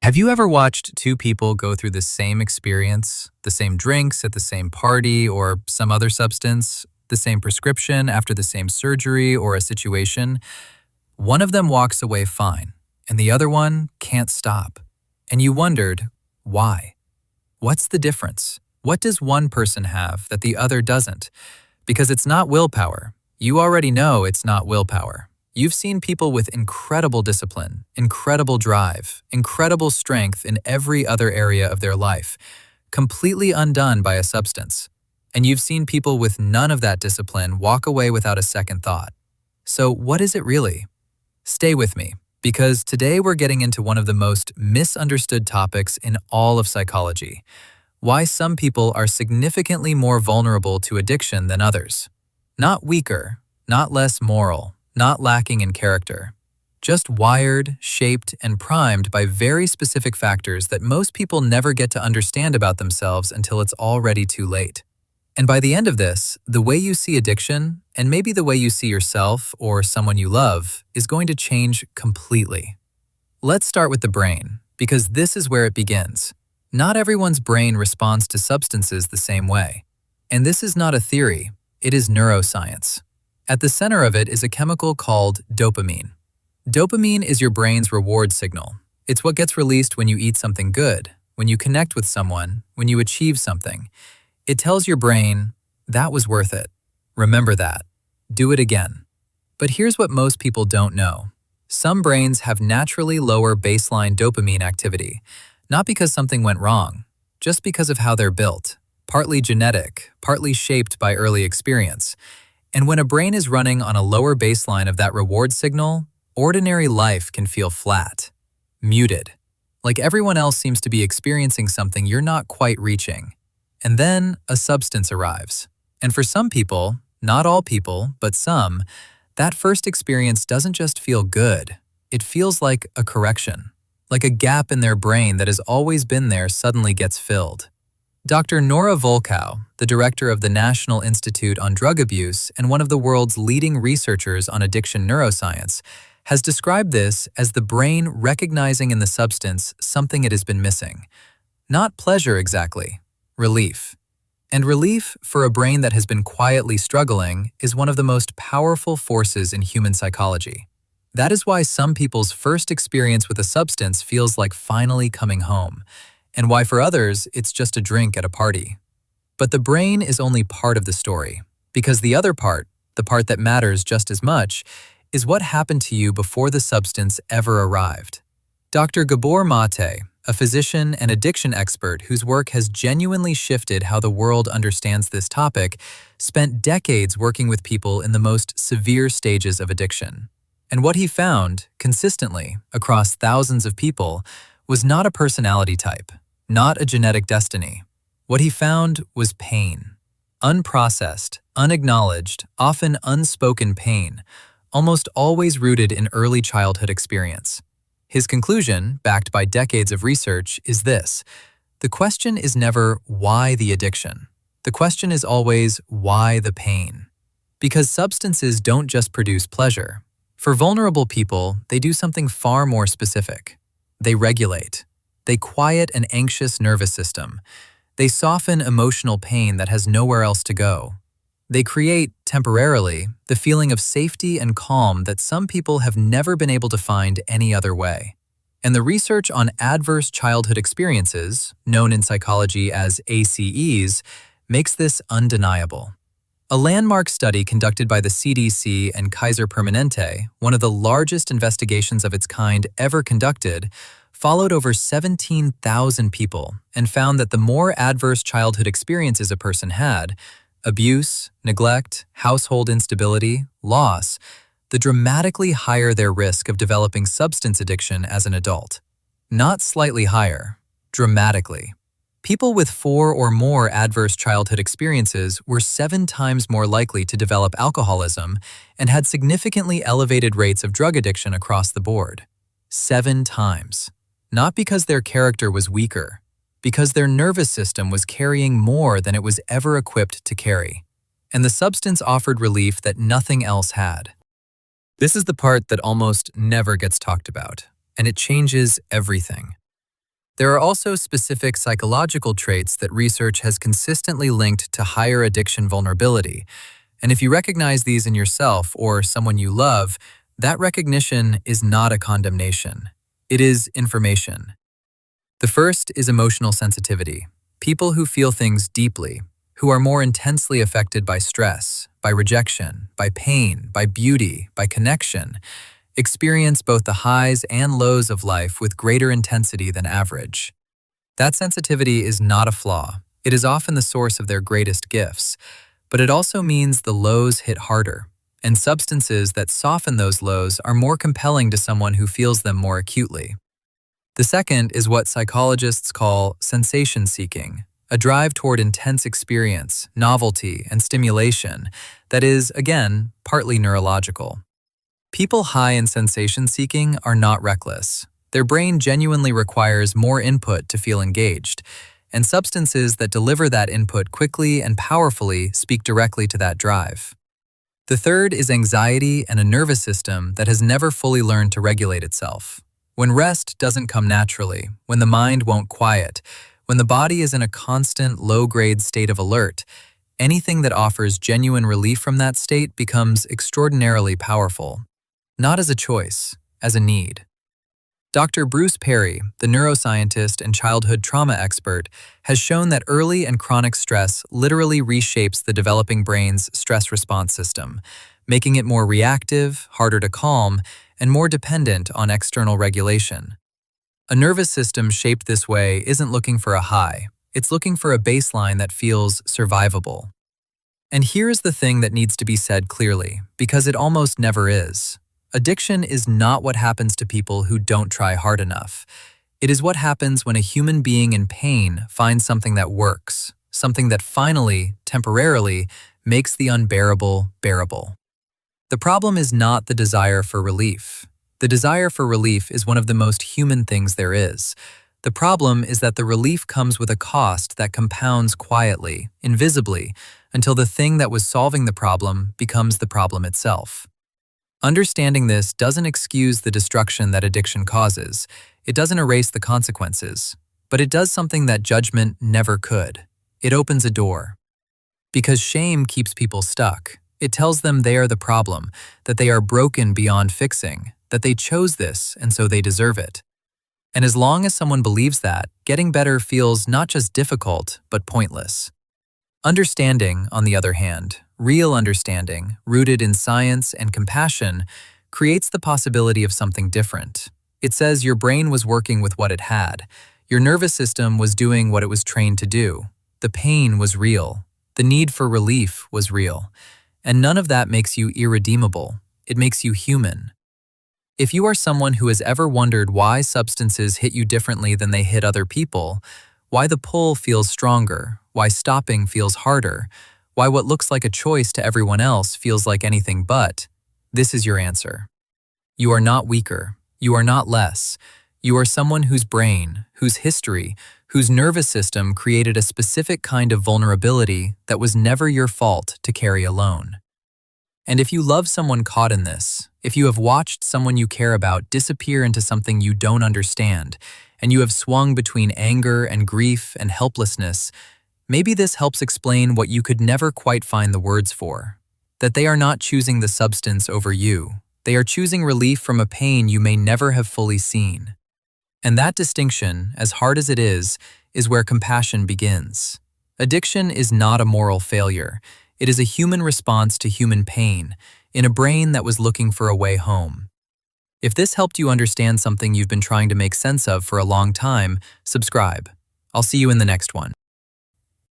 Have you ever watched two people go through the same experience, the same drinks at the same party or some other substance, the same prescription after the same surgery or a situation? One of them walks away fine, and the other one can't stop. And you wondered, why? What's the difference? What does one person have that the other doesn't? Because it's not willpower. You already know it's not willpower. You've seen people with incredible discipline, incredible drive, incredible strength in every other area of their life, completely undone by a substance. And you've seen people with none of that discipline walk away without a second thought. So what is it really? Stay with me, because today we're getting into one of the most misunderstood topics in all of psychology: why some people are significantly more vulnerable to addiction than others. Not weaker, not less moral, not lacking in character, just wired, shaped, and primed by very specific factors that most people never get to understand about themselves until it's already too late. And by the end of this, the way you see addiction, and maybe the way you see yourself or someone you love, is going to change completely. Let's start with the brain, because this is where it begins. Not everyone's brain responds to substances the same way. And this is not a theory, it is neuroscience. At the center of it is a chemical called dopamine. Dopamine is your brain's reward signal. It's what gets released when you eat something good, when you connect with someone, when you achieve something. It tells your brain, that was worth it. Remember that. Do it again. But here's what most people don't know. Some brains have naturally lower baseline dopamine activity, not because something went wrong, just because of how they're built, partly genetic, partly shaped by early experience. And when a brain is running on a lower baseline of that reward signal, ordinary life can feel flat, muted, like everyone else seems to be experiencing something you're not quite reaching. And then a substance arrives. And for some people, not all people, but some, that first experience doesn't just feel good. It feels like a correction, like a gap in their brain that has always been there suddenly gets filled. Dr. Nora Volkow, the director of the National Institute on Drug Abuse and one of the world's leading researchers on addiction neuroscience, has described this as the brain recognizing in the substance something it has been missing. Not pleasure exactly, relief. And relief, for a brain that has been quietly struggling, is one of the most powerful forces in human psychology. That is why some people's first experience with a substance feels like finally coming home, and why for others it's just a drink at a party. But the brain is only part of the story, because the other part, the part that matters just as much, is what happened to you before the substance ever arrived. Dr. Gabor Mate, a physician and addiction expert whose work has genuinely shifted how the world understands this topic, spent decades working with people in the most severe stages of addiction. And what he found, consistently, across thousands of people, was not a personality type, not a genetic destiny. What he found was pain. Unprocessed, unacknowledged, often unspoken pain, almost always rooted in early childhood experience. His conclusion, backed by decades of research, is this: the question is never why the addiction. The question is always why the pain. Because substances don't just produce pleasure. For vulnerable people, they do something far more specific. They regulate. They quiet an anxious nervous system. They soften emotional pain that has nowhere else to go. They create, temporarily, the feeling of safety and calm that some people have never been able to find any other way. And the research on adverse childhood experiences, known in psychology as ACEs, makes this undeniable. A landmark study conducted by the CDC and Kaiser Permanente, one of the largest investigations of its kind ever conducted, followed over 17,000 people and found that the more adverse childhood experiences a person had, abuse, neglect, household instability, loss, the dramatically higher their risk of developing substance addiction as an adult. Not slightly higher, dramatically. People with 4 or more adverse childhood experiences were 7 times more likely to develop alcoholism and had significantly elevated rates of drug addiction across the board. 7 times. Not because their character was weaker, because their nervous system was carrying more than it was ever equipped to carry. And the substance offered relief that nothing else had. This is the part that almost never gets talked about, and it changes everything. There are also specific psychological traits that research has consistently linked to higher addiction vulnerability. And if you recognize these in yourself or someone you love, that recognition is not a condemnation. It is information. The first is emotional sensitivity. People who feel things deeply, who are more intensely affected by stress, by rejection, by pain, by beauty, by connection, experience both the highs and lows of life with greater intensity than average. That sensitivity is not a flaw. It is often the source of their greatest gifts, but it also means the lows hit harder, and substances that soften those lows are more compelling to someone who feels them more acutely. The second is what psychologists call sensation seeking, a drive toward intense experience, novelty, and stimulation that is, again, partly neurological. People high in sensation seeking are not reckless. Their brain genuinely requires more input to feel engaged, and substances that deliver that input quickly and powerfully speak directly to that drive. The third is anxiety and a nervous system that has never fully learned to regulate itself. When rest doesn't come naturally, when the mind won't quiet, when the body is in a constant low-grade state of alert, anything that offers genuine relief from that state becomes extraordinarily powerful. Not as a choice, as a need. Dr. Bruce Perry, the neuroscientist and childhood trauma expert, has shown that early and chronic stress literally reshapes the developing brain's stress response system, making it more reactive, harder to calm, and more dependent on external regulation. A nervous system shaped this way isn't looking for a high, it's looking for a baseline that feels survivable. And here's the thing that needs to be said clearly, because it almost never is. Addiction is not what happens to people who don't try hard enough. It is what happens when a human being in pain finds something that works, something that finally, temporarily, makes the unbearable bearable. The problem is not the desire for relief. The desire for relief is one of the most human things there is. The problem is that the relief comes with a cost that compounds quietly, invisibly, until the thing that was solving the problem becomes the problem itself. Understanding this doesn't excuse the destruction that addiction causes. It doesn't erase the consequences. But it does something that judgment never could. It opens a door. Because shame keeps people stuck. It tells them they are the problem, that they are broken beyond fixing, that they chose this and so they deserve it. And as long as someone believes that, getting better feels not just difficult, but pointless. Understanding, on the other hand, real understanding, rooted in science and compassion, creates the possibility of something different. It says your brain was working with what it had. Your nervous system was doing what it was trained to do. The pain was real. The need for relief was real. And none of that makes you irredeemable. It makes you human. If you are someone who has ever wondered why substances hit you differently than they hit other people, why the pull feels stronger, why stopping feels harder, why what looks like a choice to everyone else feels like anything but, this is your answer. You are not weaker. You are not less. You are someone whose brain, whose history, whose nervous system created a specific kind of vulnerability that was never your fault to carry alone. And if you love someone caught in this, if you have watched someone you care about disappear into something you don't understand, and you have swung between anger and grief and helplessness, maybe this helps explain what you could never quite find the words for. That they are not choosing the substance over you. They are choosing relief from a pain you may never have fully seen. And that distinction, as hard as it is where compassion begins. Addiction is not a moral failure. It is a human response to human pain, in a brain that was looking for a way home. If this helped you understand something you've been trying to make sense of for a long time, subscribe. I'll see you in the next one.